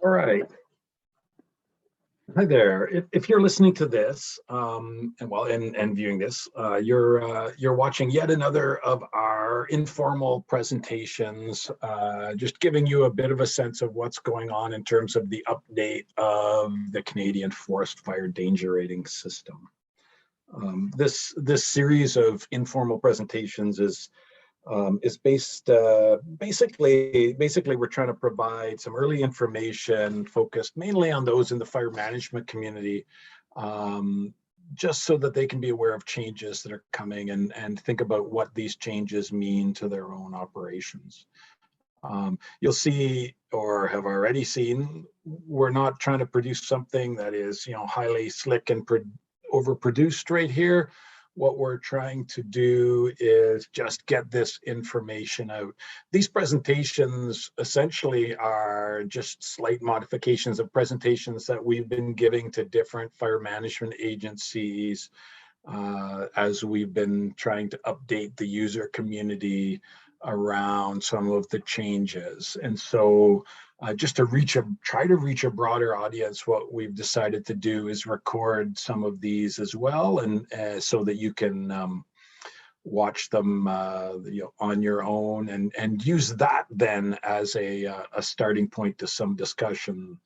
All right. Hi there. If you're listening to this, and viewing this, you're watching yet another of our informal presentations, just giving you a bit of a sense of what's going on in terms of the update of the Canadian Forest Fire Danger Rating System. This series of informal presentations is based basically we're trying to provide some early information focused mainly on those in the fire management community, just so that they can be aware of changes that are coming and think about what these changes mean to their own operations. You'll see, or have already seen, we're not trying to produce something that is highly slick and overproduced right here. What we're trying to do is just get this information out. These presentations essentially are just slight modifications of presentations that we've been giving to different fire management agencies as we've been trying to update the user community around some of the changes. And so just to try to reach a broader audience, what we've decided to do is record some of these as well, and so that you can watch them on your own and use that then as a starting point to some discussion.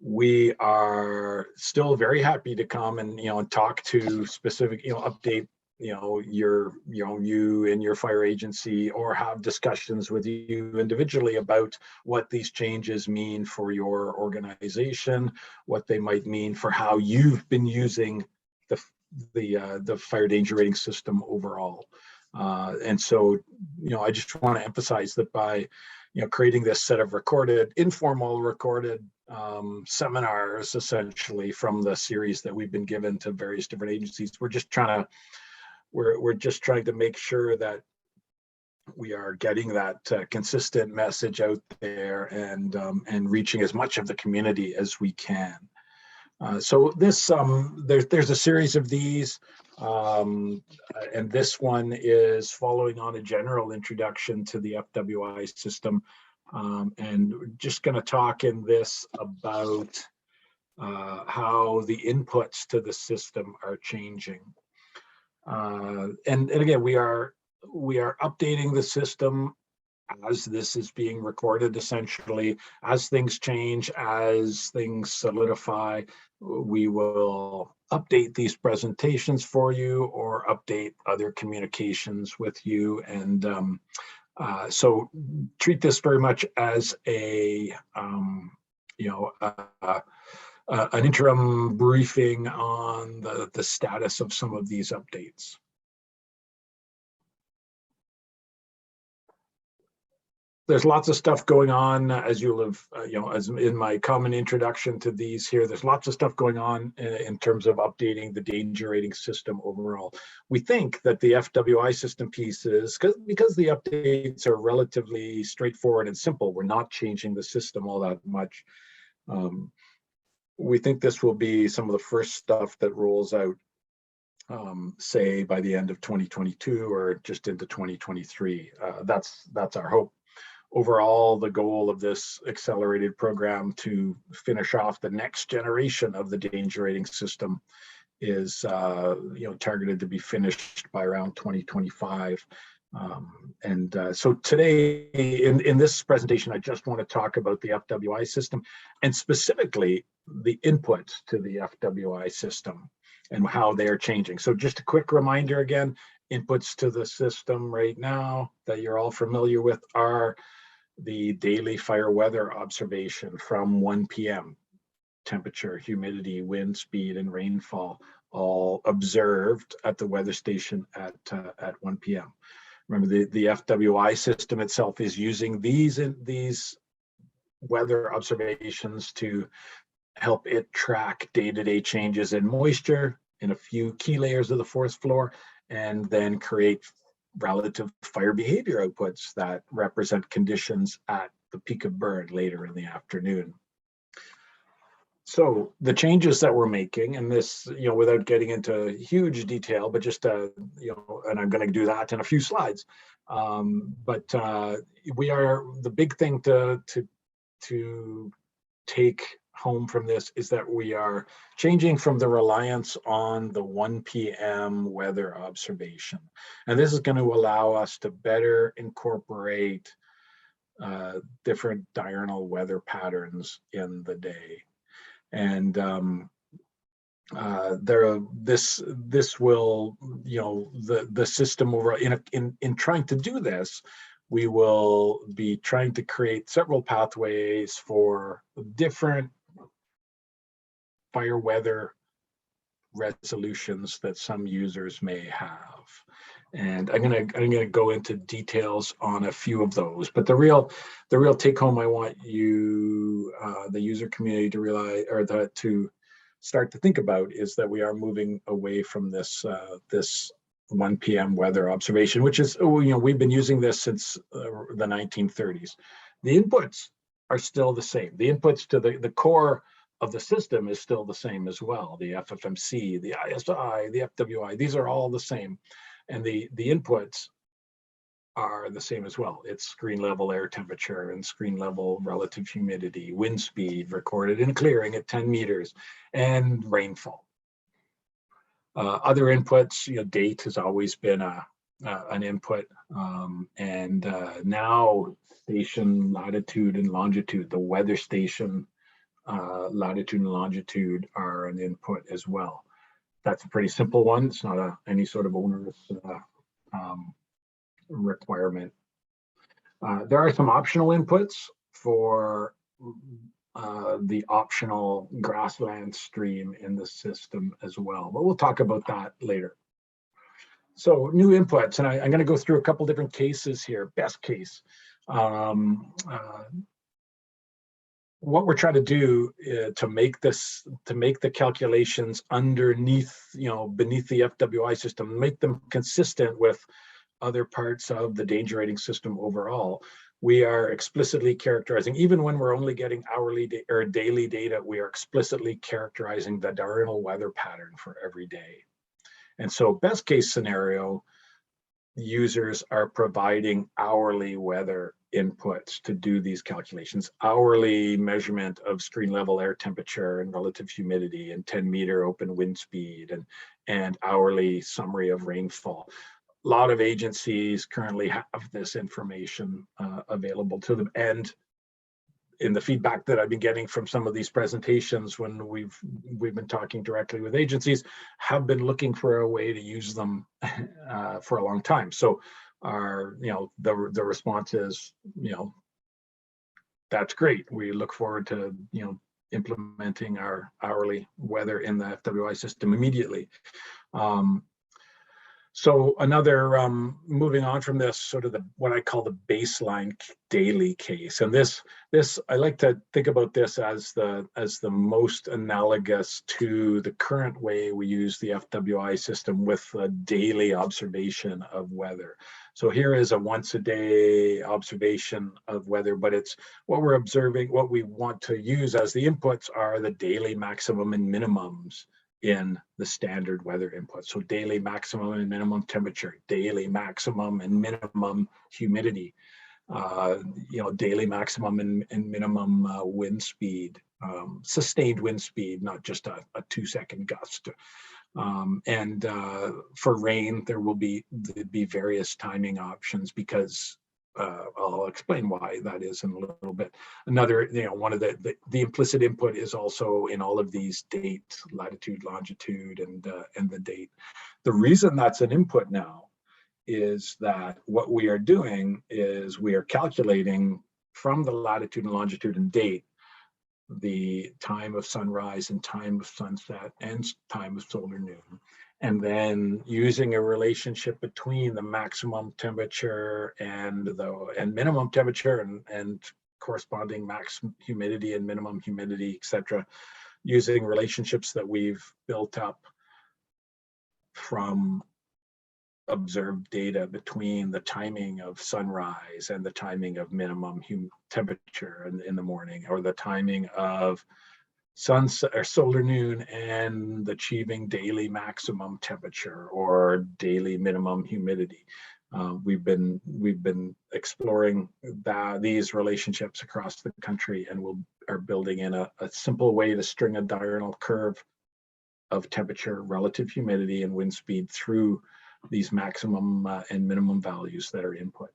We are still very happy to come and talk to specific update you and your fire agency, or have discussions with you individually about what these changes mean for your organization, what they might mean for how you've been using the fire danger rating system overall. And so, I just want to emphasize that by creating this set of informal recorded seminars, essentially from the series that we've been given to various different agencies, we're just trying to make sure that we are getting that consistent message out there and reaching as much of the community as we can. So this there's a series of these, and this one is following on a general introduction to the FWI system, and we're just going to talk in this about how the inputs to the system are changing. And again, we are updating the system as this is being recorded. Essentially, as things change, as things solidify, we will update these presentations for you or update other communications with you. And so treat this very much as an interim briefing on the status of some of these updates. There's lots of stuff going on, as you'll have, as in my common introduction to these here, there's lots of stuff going on in terms of updating the danger rating system overall. We think that the FWI system pieces, because the updates are relatively straightforward and simple, we're not changing the system all that much. We think this will be some of the first stuff that rolls out, say by the end of 2022 or just into 2023. That's our hope. Overall, the goal of this accelerated program to finish off the next generation of the danger rating system is targeted to be finished by around 2025. So today in this presentation, I just want to talk about the FWI system, and specifically the inputs to the FWI system and how they are changing. So just a quick reminder again, inputs to the system right now that you're all familiar with are the daily fire weather observation from 1 p.m. Temperature, humidity, wind speed, and rainfall, all observed at the weather station at 1 p.m. Remember, the FWI system itself is using these weather observations to help it track day-to-day changes in moisture in a few key layers of the forest floor, and then create relative fire behavior outputs that represent conditions at the peak of burn later in the afternoon. So the changes that we're making, and this, without getting into huge detail, but just, and I'm going to do that in a few slides. But we are, the big thing to take home from this is that we are changing from the reliance on the 1 p.m. weather observation. And this is going to allow us to better incorporate different diurnal weather patterns in the day. And this will, the system over in trying to do this, we will be trying to create several pathways for different fire weather resolutions that some users may have. And I'm gonna go into details on a few of those, but the real take home I want you, the user community, to realize, or to start to think about, is that we are moving away from this this 1 p.m. weather observation, which is, we've been using this since the 1930s. The inputs are still the same. The inputs to the core of the system is still the same as well. The Ffmc, the ISI, the FWI, these are all the same. And the inputs are the same as well. It's screen level air temperature and screen level relative humidity, wind speed recorded in clearing at 10 meters, and rainfall. Other inputs, date has always been an input, and now station latitude and longitude, the weather station latitude and longitude are an input as well. That's a pretty simple one. It's not any sort of onerous requirement. There are some optional inputs for the optional grassland stream in the system as well, but we'll talk about that later. So new inputs, and I'm going to go through a couple different cases here. Best case. What we're trying to do to make the calculations underneath, beneath the FWI system, make them consistent with other parts of the danger rating system overall, we are explicitly characterizing, even when we're only getting hourly or daily data, we are explicitly characterizing the diurnal weather pattern for every day. And so best case scenario, users are providing hourly weather inputs to do these calculations. Hourly measurement of screen level air temperature and relative humidity and 10-meter open wind speed, and hourly summary of rainfall. A lot of agencies currently have this information available to them. And in the feedback that I've been getting from some of these presentations, when we've been talking directly with agencies, have been looking for a way to use them for a long time. So the response is, that's great. We look forward to implementing our hourly weather in the FWI system immediately. So another, moving on from this, sort of what I call the baseline daily case, and this I like to think about this as the most analogous to the current way we use the FWI system with a daily observation of weather. So here is a once a day observation of weather, but it's what we're observing. What we want to use as the inputs are the daily maximum and minimums in the standard weather input. So daily maximum and minimum temperature, daily maximum and minimum humidity, daily maximum and minimum wind speed, sustained wind speed, not just a 2-second gust. And for rain, there will be various timing options, because I'll explain why that is in a little bit. Another, one of the implicit input is also in all of these date, latitude, longitude, and the date. The reason that's an input now is that what we are doing is we are calculating from the latitude and longitude and date the time of sunrise and time of sunset and time of solar noon, and then using a relationship between the maximum temperature and minimum temperature and corresponding maximum humidity and minimum humidity, etc., using relationships that we've built up from observed data between the timing of sunrise and the timing of minimum temperature in the morning, or the timing of sunset or solar noon and achieving daily maximum temperature or daily minimum humidity. We've been exploring these relationships across the country, and are building in a simple way to string a diurnal curve of temperature, relative humidity, and wind speed through these maximum and minimum values that are input.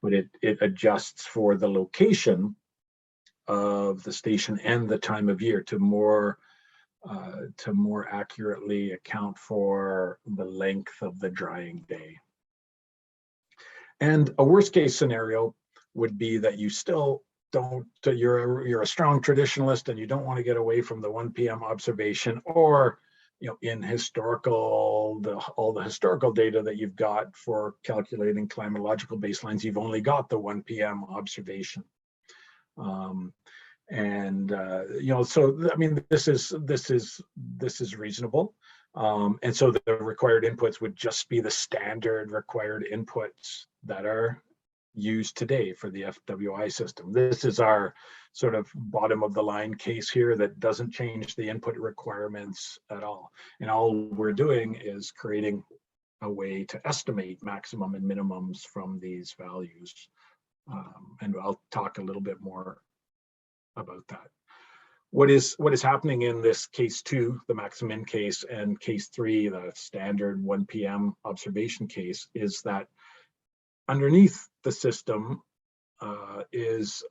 But it adjusts for the location of the station and the time of year to more accurately account for the length of the drying day. And a worst case scenario would be that you still don't, you're a strong traditionalist and you don't want to get away from the 1 p.m. observation, or in all the historical data that you've got for calculating climatological baselines, you've only got the 1 p.m. observation. So I mean, this is reasonable. And so the required inputs would just be the standard required inputs that are used today for the FWI system. This is our sort of bottom of the line case here that doesn't change the input requirements at all. And all we're doing is creating a way to estimate maximum and minimums from these values. And I'll talk a little bit more about that. What is happening in this case 2, the maximum case, and case 3, the standard 1 p.m. observation case, is that underneath the system is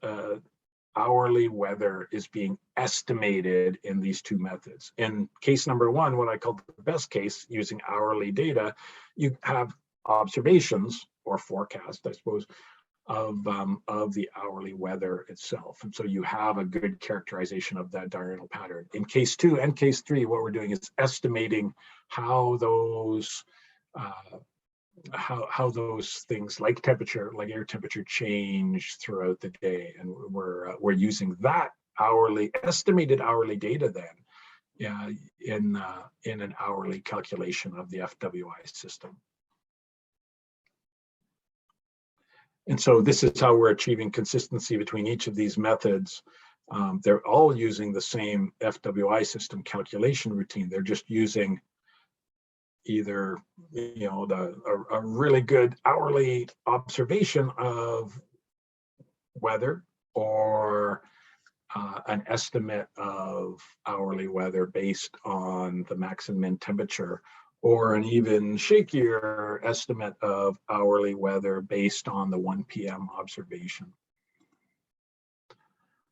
hourly weather is being estimated in these two methods. In case number 1, what I call the best case, using hourly data, you have observations or forecast, I suppose, of the hourly weather itself. And so you have a good characterization of that diurnal pattern. In case 2 and case 3, what we're doing is estimating how those things like temperature, like air temperature, change throughout the day. And we're using that estimated hourly data then in an hourly calculation of the FWI system. And so this is how we're achieving consistency between each of these methods. They're all using the same FWI system calculation routine. They're just using either a really good hourly observation of weather, or an estimate of hourly weather based on the max and min temperature, or an even shakier estimate of hourly weather based on the 1 p.m. observation.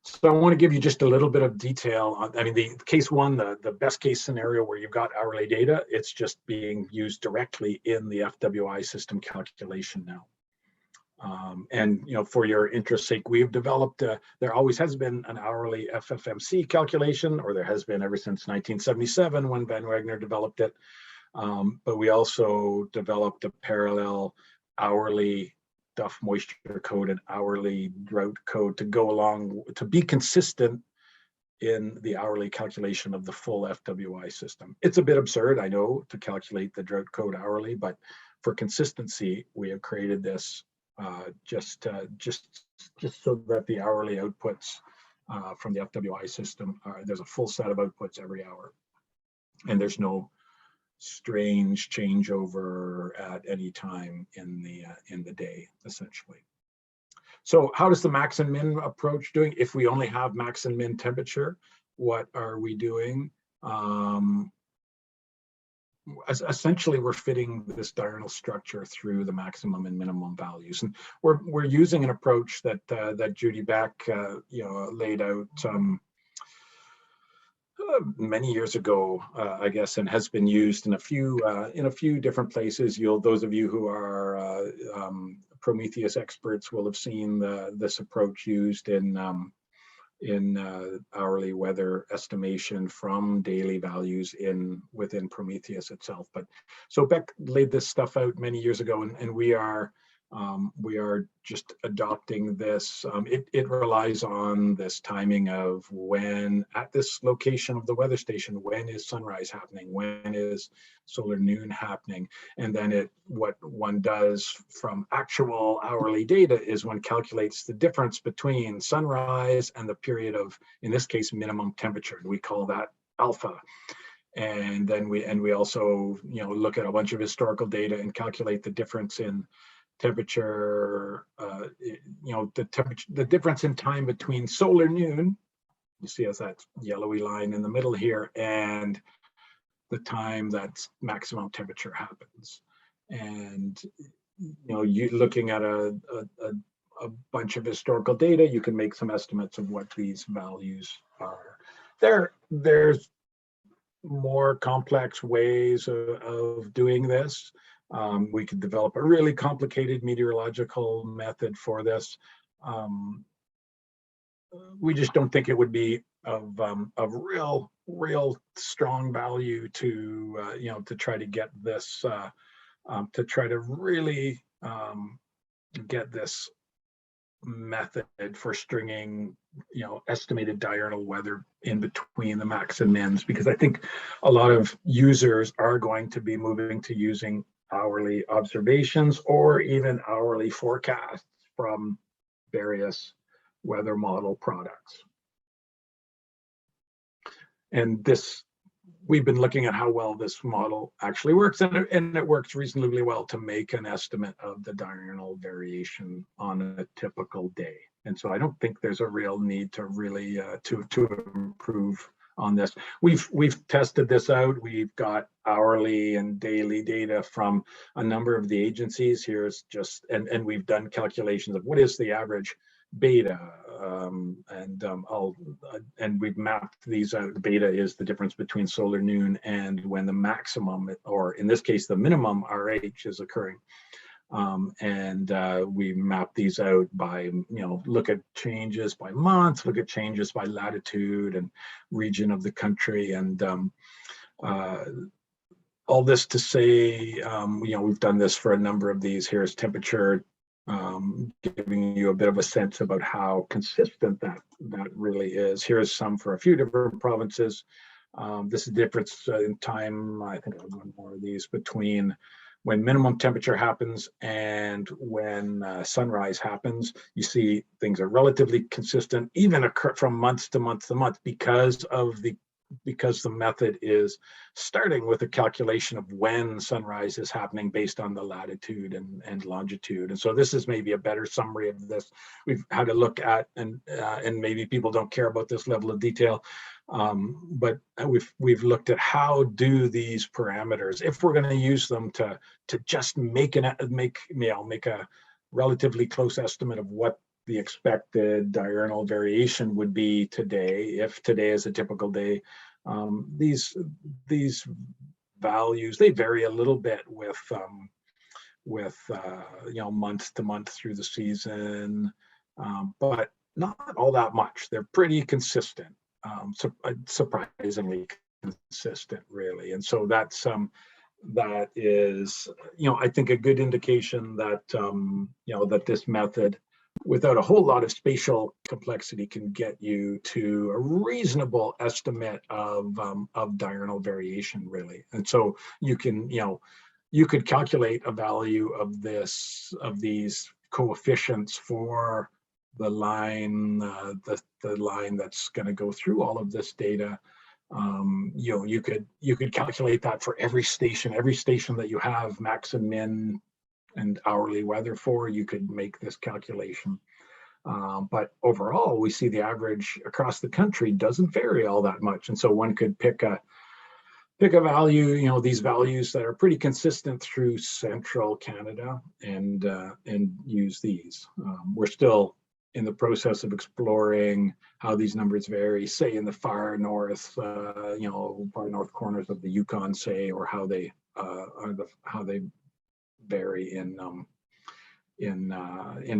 So I want to give you just a little bit of detail on, I mean, the case 1, the best case scenario where you've got hourly data, it's just being used directly in the FWI system calculation now. And for your interest's sake, we've developed, there always has been an hourly Ffmc calculation, or there has been ever since 1977 when Van Wagner developed it. But we also developed a parallel hourly Duff moisture code and hourly drought code to go along, to be consistent in the hourly calculation of the full FWI system. It's a bit absurd, I know, to calculate the drought code hourly, but for consistency, we have created this just so that the hourly outputs from the FWI system, there's a full set of outputs every hour, and there's no strange changeover at any time in the day, essentially. So how does the max and min approach doing? If we only have max and min temperature, what are we doing? Essentially, we're fitting this diurnal structure through the maximum and minimum values, and we're using an approach that Judy Beck laid out many years ago, I guess, and has been used in a few different places. Those of you who are Prometheus experts will have seen this approach used in hourly weather estimation from daily values within Prometheus itself. But so Beck laid this stuff out many years ago, and we are just adopting this. It relies on this timing of when, at this location of the weather station, when is sunrise happening, when is solar noon happening, and then what one does from actual hourly data is one calculates the difference between sunrise and the period of, in this case, minimum temperature, and we call that alpha. And then we also look at a bunch of historical data and calculate the difference in temperature, the temperature, the difference in time between solar noon, you see as that yellowy line in the middle here, and the time that maximum temperature happens. And you looking at a bunch of historical data, you can make some estimates of what these values are. There's more complex ways of doing this. We could develop a really complicated meteorological method for this. We just don't think it would be of real strong value to to try to get this to try to really get this method for stringing estimated diurnal weather in between the max and mins, because I think a lot of users are going to be moving to using hourly observations or even hourly forecasts from various weather model products. And this, we've been looking at how well this model actually works, and it works reasonably well to make an estimate of the diurnal variation on a typical day. And so I don't think there's a real need to really to improve on this. We've tested this out. We've got hourly and daily data from a number of the agencies. Here's just, and we've done calculations of what is the average beta, and we've mapped these out. The beta is the difference between solar noon and when the maximum, or in this case, the minimum RH is occurring. We map these out by, look at changes by month, look at changes by latitude and region of the country. And all this to say, we've done this for a number of these. Here's temperature, giving you a bit of a sense about how consistent that really is. Here's some for a few different provinces. This is the difference in time, I think I have one more of these, between when minimum temperature happens and when sunrise happens. You see things are relatively consistent, even occur from month to month to month, because the method is starting with a calculation of when sunrise is happening based on the latitude and longitude. And so this is maybe a better summary of this. We've had a look at, and maybe people don't care about this level of detail, but we've looked at how do these parameters, if we're going to use them to just make a relatively close estimate of what the expected diurnal variation would be today, if today is a typical day. These values, they vary a little bit with month to month through the season, but not all that much. They're pretty consistent, surprisingly consistent, really. And so that is, I think, a good indication that that this method, without a whole lot of spatial complexity, can get you to a reasonable estimate of diurnal variation, really. And so you can, you could calculate a value of these coefficients for the line, the line that's going to go through all of this data. You could calculate that for every station that you have max and min and hourly weather for. You could make this calculation, but overall we see the average across the country doesn't vary all that much, and so one could pick a value, these values that are pretty consistent through central Canada, and use these. We're still in the process of exploring how these numbers vary, say in the far north, far north corners of the Yukon, say, or how they vary in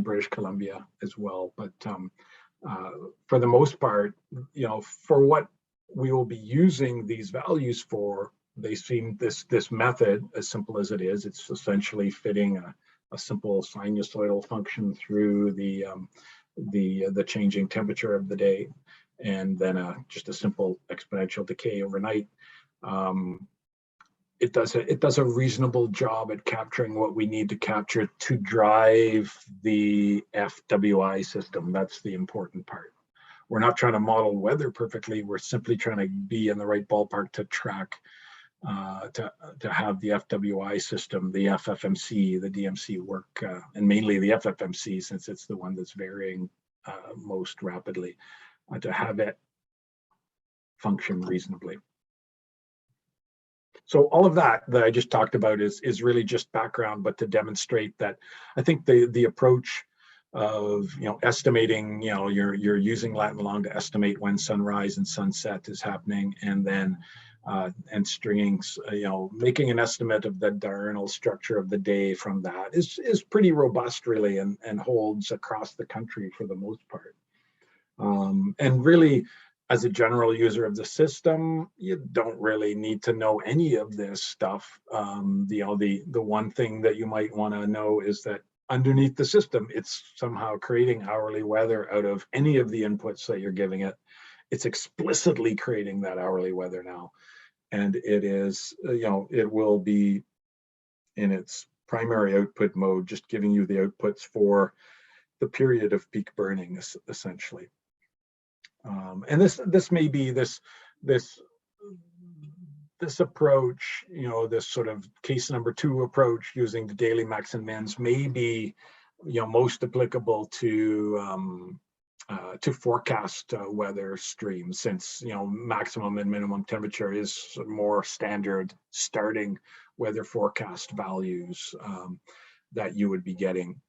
British Columbia as well. But for the most part, for what we will be using these values for, they seem, this method, as simple as it is, it's essentially fitting a simple sinusoidal function through the changing temperature of the day, and then just a simple exponential decay overnight. It does a reasonable job at capturing what we need to capture to drive the FWI system. That's the important part. We're not trying to model weather perfectly. We're simply trying to be in the right ballpark to track to have the FWI system, the FFMC, the DMC work, and mainly the FFMC, since it's the one that's varying most rapidly, to have it function reasonably. So all of that I just talked about is really just background, but to demonstrate that I think the approach of estimating, you're using Latin long to estimate when sunrise and sunset is happening, and then and stringing, making an estimate of the diurnal structure of the day from that is pretty robust, really, and holds across the country for the most part. And really, as a general user of the system, you don't really need to know any of this stuff. The one thing that you might want to know is that underneath the system, it's somehow creating hourly weather out of any of the inputs that you're giving it. It's explicitly creating that hourly weather now. And it is, it will be in its primary output mode, just giving you the outputs for the period of peak burning, essentially. And this may be this approach, this sort of case number 2 approach using the daily max and mins may be, most applicable to forecast weather streams, since maximum and minimum temperature is more standard starting weather forecast values that you would be getting.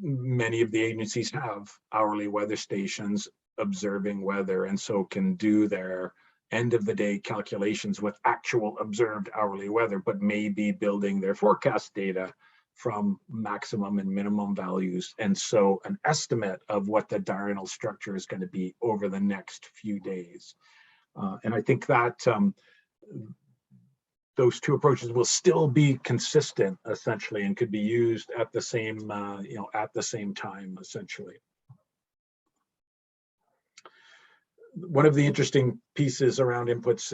Many of the agencies have hourly weather stations observing weather, and so can do their end of the day calculations with actual observed hourly weather, but may be building their forecast data from maximum and minimum values. And so an estimate of what the diurnal structure is going to be over the next few days. And I think that those two approaches will still be consistent, essentially, and could be used at the same, at the same time, essentially. One of the interesting pieces around inputs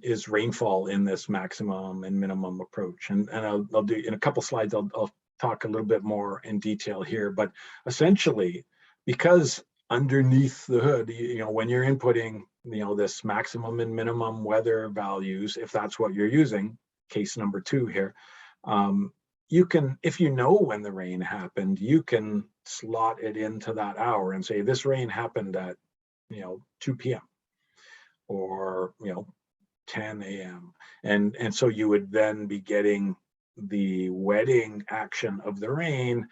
is rainfall in this maximum and minimum approach, and I'll do in a couple slides. I'll talk a little bit more in detail here, but essentially, because underneath the hood, when you're inputting, this maximum and minimum weather values, if that's what you're using, case number 2 here, you can, if you know when the rain happened, you can slot it into that hour and say this rain happened at 2 p.m. or 10 a.m. and so you would then be getting the wetting action of the rain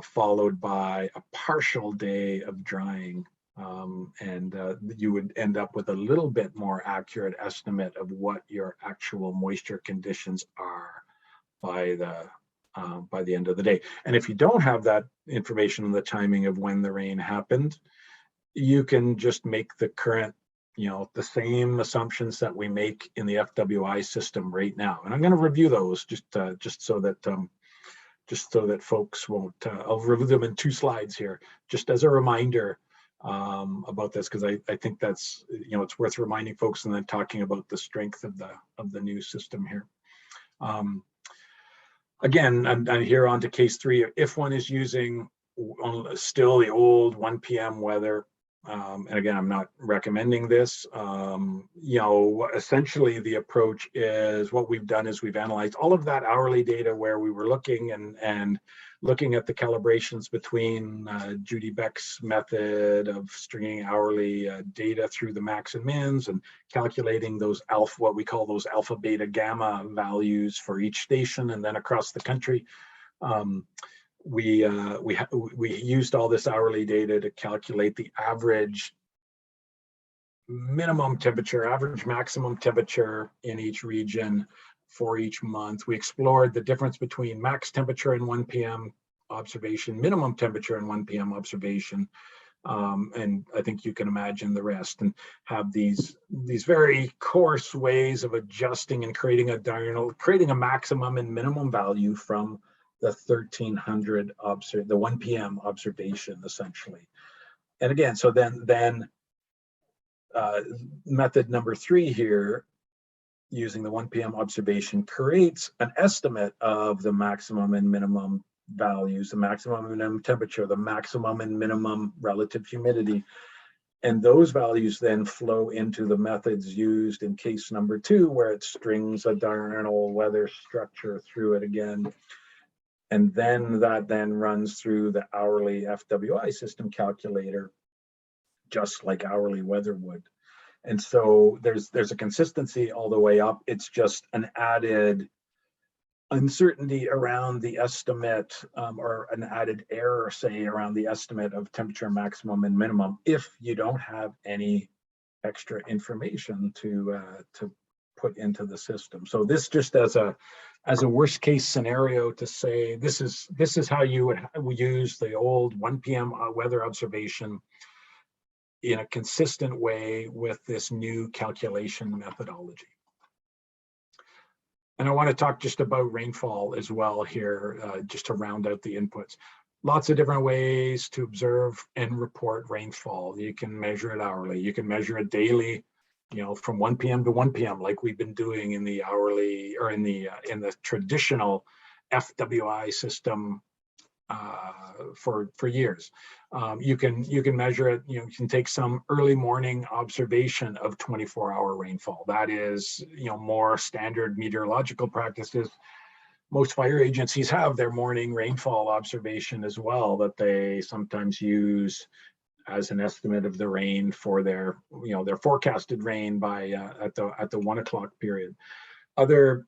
followed by a partial day of drying, and you would end up with a little bit more accurate estimate of what your actual moisture conditions are by the end of the day. And if you don't have that information on the timing of when the rain happened, you can just make the current, the same assumptions that we make in the FWI system right now. And I'm going to review those just so that folks won't. I'll review them in 2 slides here, just as a reminder about this, because I think that's it's worth reminding folks and then talking about the strength of the new system here. Again, I'm here on to case 3. If one is using still the old 1 p.m. weather, and again, I'm not recommending this. Essentially the approach is, what we've done is we've analyzed all of that hourly data where we were looking and looking at the calibrations between Judy Beck's method of stringing hourly data through the max and mins and calculating those what we call those alpha, beta, gamma values for each station and then across the country. We used all this hourly data to calculate the average minimum temperature, average maximum temperature in each region for each month. We explored the difference between max temperature and 1 p.m. observation, minimum temperature and 1 p.m. observation, and I think you can imagine the rest, and have these very coarse ways of adjusting and creating a maximum and minimum value from the 1300 the 1 p.m. observation, essentially. And again, so then method number 3 here, using the 1 p.m. observation, creates an estimate of the maximum and minimum values, the maximum and minimum temperature, the maximum and minimum relative humidity, And those values then flow into the methods used in case number 2, where it strings a diurnal weather structure through it again. And then that then runs through the hourly FWI system calculator, just like hourly weather would. And so there's a consistency all the way up. It's just an added uncertainty around the estimate, or an added error, say, around the estimate of temperature maximum and minimum, if you don't have any extra information to put into the system. So this just as a worst case scenario to say, this is how you would use the old 1 p.m. weather observation in a consistent way with this new calculation methodology. And I want to talk just about rainfall as well here, just to round out the inputs. Lots of different ways to observe and report rainfall. You can measure it hourly. You can measure it daily, from 1 p.m. to 1 p.m. like we've been doing in the hourly, or in the traditional FWI system for years. You can measure it. You can take some early morning observation of 24-hour rainfall. That is, more standard meteorological practices. Most fire agencies have their morning rainfall observation as well, that they sometimes use as an estimate of the rain for their forecasted rain by at the 1 o'clock period. There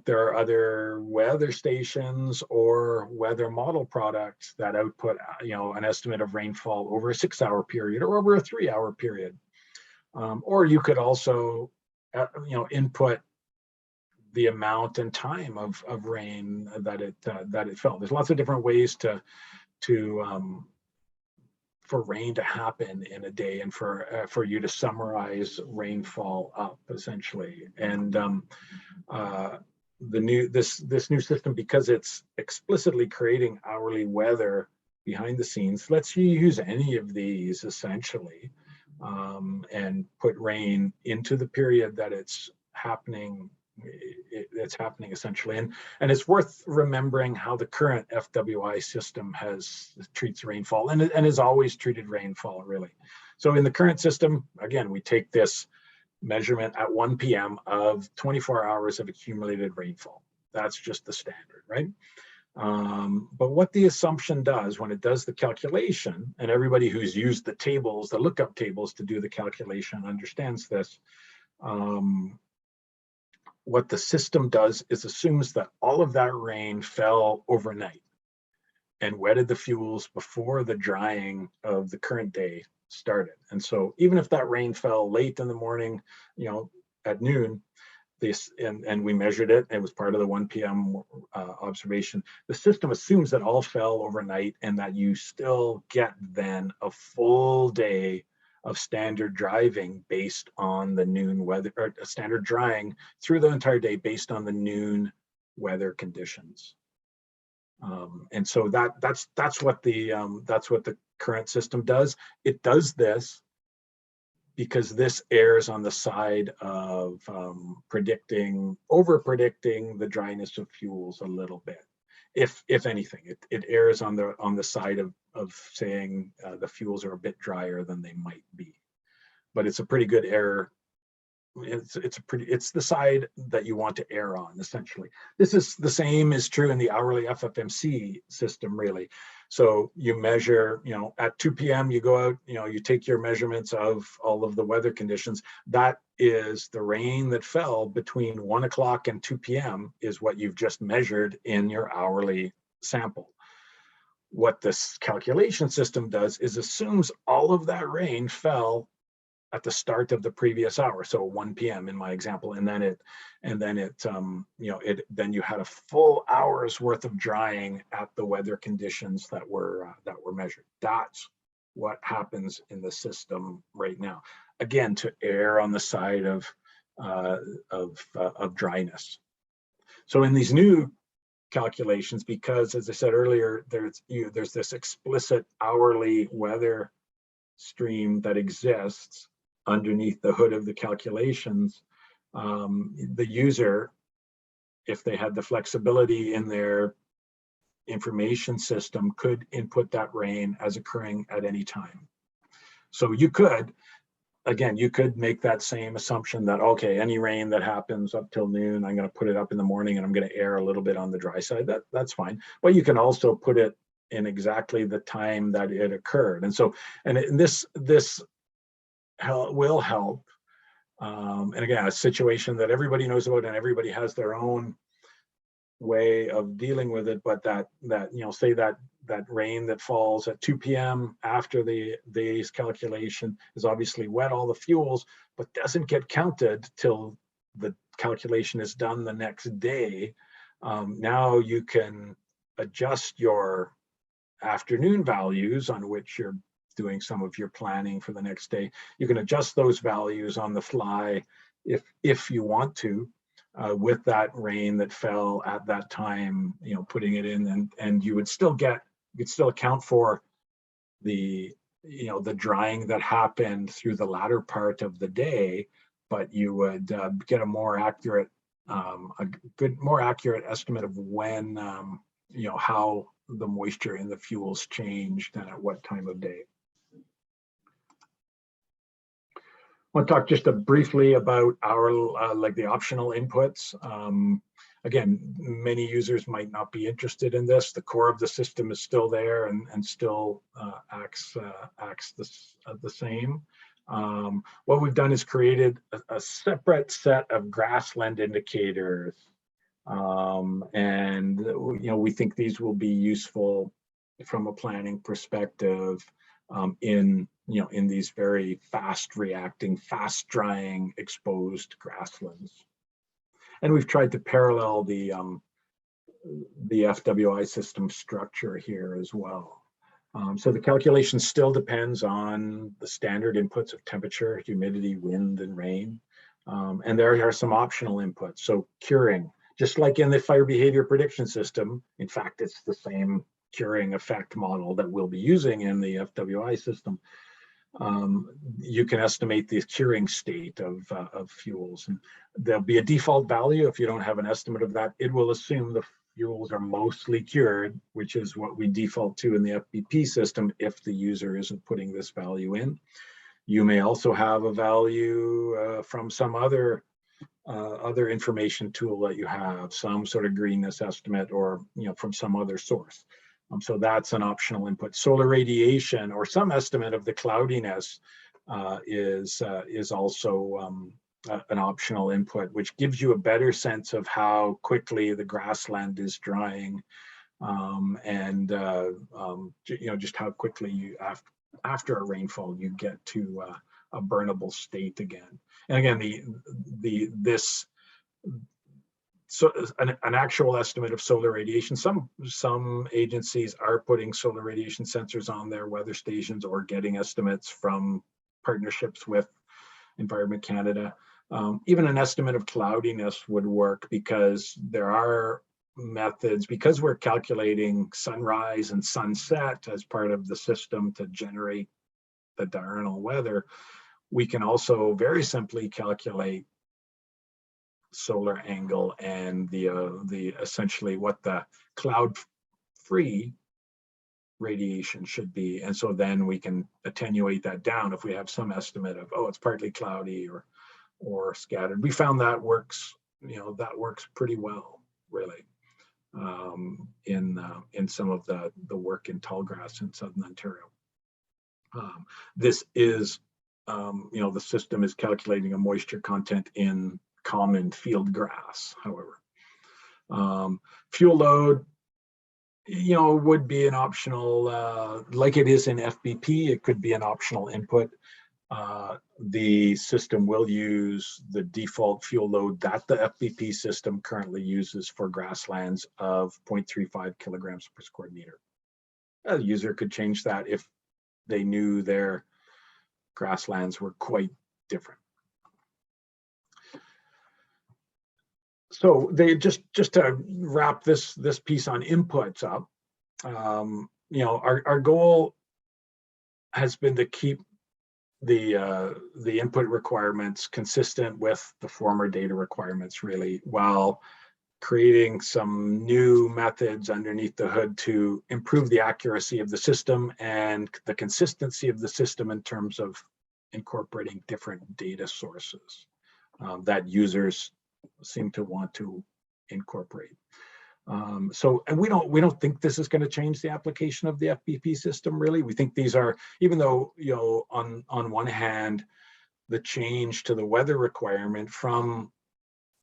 are other weather stations or weather model products that output, an estimate of rainfall over a 6-hour period or over a 3-hour period. Or you could also, input the amount and time of rain that it fell. There's lots of different ways for rain to happen in a day, and for you to summarize rainfall up, essentially. And this new system, because it's explicitly creating hourly weather behind the scenes, lets you use any of these essentially, and put rain into the period that it's happening. It's happening essentially, and it's worth remembering how the current FWI system treats rainfall, and has always treated rainfall, really. So in the current system, again, we take this measurement at 1 p.m. of 24 hours of accumulated rainfall. That's just the standard, right? But what the assumption does when it does the calculation, and everybody who's used the tables, the lookup tables to do the calculation understands this, what the system does is assumes that all of that rain fell overnight and wetted the fuels before the drying of the current day started. And so even if that rain fell late in the morning, at noon, and we measured it, it was part of the 1 p.m. Observation, the system assumes that all fell overnight and that you still get then a full day of standard driving based on the noon weather, or standard drying through the entire day based on the noon weather conditions. And so that's what the current system does. It does this because this errs on the side of over predicting the dryness of fuels a little bit. If anything, it errs on the side of saying the fuels are a bit drier than they might be, but it's a pretty good error. It's the side that you want to err on, essentially. This is the same is true in the hourly Ffmc system, really. So you measure, at 2 p.m. you go out, you take your measurements of all of the weather conditions. That is the rain that fell between 1 o'clock and 2 p.m. is what you've just measured in your hourly sample. What this calculation system does is assumes all of that rain fell at the start of the previous hour, so 1 p.m. in my example, and then you had a full hour's worth of drying at the weather conditions that were measured. That's what happens in the system right now. Again, to err on the side of dryness. So in these new calculations, because as I said earlier, there's this explicit hourly weather stream that exists underneath the hood of the calculations, the user, if they had the flexibility in their information system, could input that rain as occurring at any time. So you could, again, you could make that same assumption that, okay, any rain that happens up till noon, I'm going to put it up in the morning and I'm going to err a little bit on the dry side. That's fine. But you can also put it in exactly the time that it occurred. And so, and this will help. And again, a situation that everybody knows about and everybody has their own way of dealing with it, but that say that rain that falls at 2 p.m. after the day's calculation is obviously wet all the fuels, but doesn't get counted till the calculation is done the next day. Now you can adjust your afternoon values on which you're doing some of your planning for the next day. You can adjust those values on the fly if you want to. With that rain that fell at that time, putting it in, and you would still account for the the drying that happened through the latter part of the day, but you would get a more accurate estimate of when how the moisture in the fuels changed and at what time of day. I want to talk just briefly about our like the optional inputs. Again, many users might not be interested in this. The core of the system is still there and still acts the same. What we've done is created a separate set of grassland indicators, and we think these will be useful from a planning perspective in these very fast reacting, fast drying, exposed grasslands. And we've tried to parallel the FWI system structure here as well. So the calculation still depends on the standard inputs of temperature, humidity, wind, and rain. And there are some optional inputs. So curing, just like in the fire behavior prediction system, in fact, it's the same curing effect model that we'll be using in the FWI system. You can estimate the curing state of fuels, and there'll be a default value. If you don't have an estimate of that, it will assume the fuels are mostly cured, which is what we default to in the FBP system if the user isn't putting this value in. You may also have a value from some other information tool that you have, some sort of greenness estimate, or from some other source. So that's an optional input. Solar radiation or some estimate of the cloudiness is also an optional input, which gives you a better sense of how quickly the grassland is drying, and just how quickly you after a rainfall you get to a burnable state again. And again, so an actual estimate of solar radiation. Some agencies are putting solar radiation sensors on their weather stations or getting estimates from partnerships with Environment Canada. Even an estimate of cloudiness would work, because there are methods, because we're calculating sunrise and sunset as part of the system to generate the diurnal weather. We can also very simply calculate solar angle and the essentially what the cloud free radiation should be, and so then we can attenuate that down if we have some estimate of, oh, it's partly cloudy or scattered. We found that works, that works pretty well, really, in some of the work in tallgrass in southern Ontario. This is the system is calculating a moisture content in common field grass, however. Fuel load, would be an optional, like it is in FBP, it could be an optional input. The system will use the default fuel load that the FBP system currently uses for grasslands of 0.35 kilograms per square meter. A user could change that if they knew their grasslands were quite different. So they just to wrap this piece on inputs up, our goal has been to keep the input requirements consistent with the former data requirements, really, while creating some new methods underneath the hood to improve the accuracy of the system and the consistency of the system in terms of incorporating different data sources that users seem to want to incorporate. And we don't think this is going to change the application of the FBP system, really. We think these are, even though, you know, on one hand, the change to the weather requirement from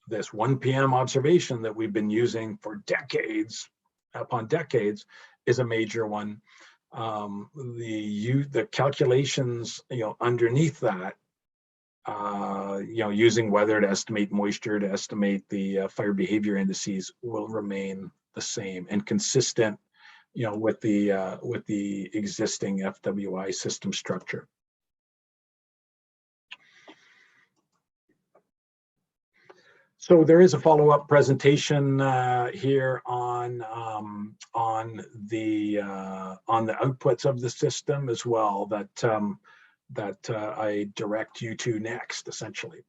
this 1 p.m. observation that we've been using for decades upon decades is a major one. The calculations, you know, underneath that, you know, using weather to estimate moisture, to estimate the fire behavior indices will remain the same and consistent, you know, with the existing FWI system structure. So there is a follow-up presentation here on the outputs of the system as well that I direct you to next, essentially.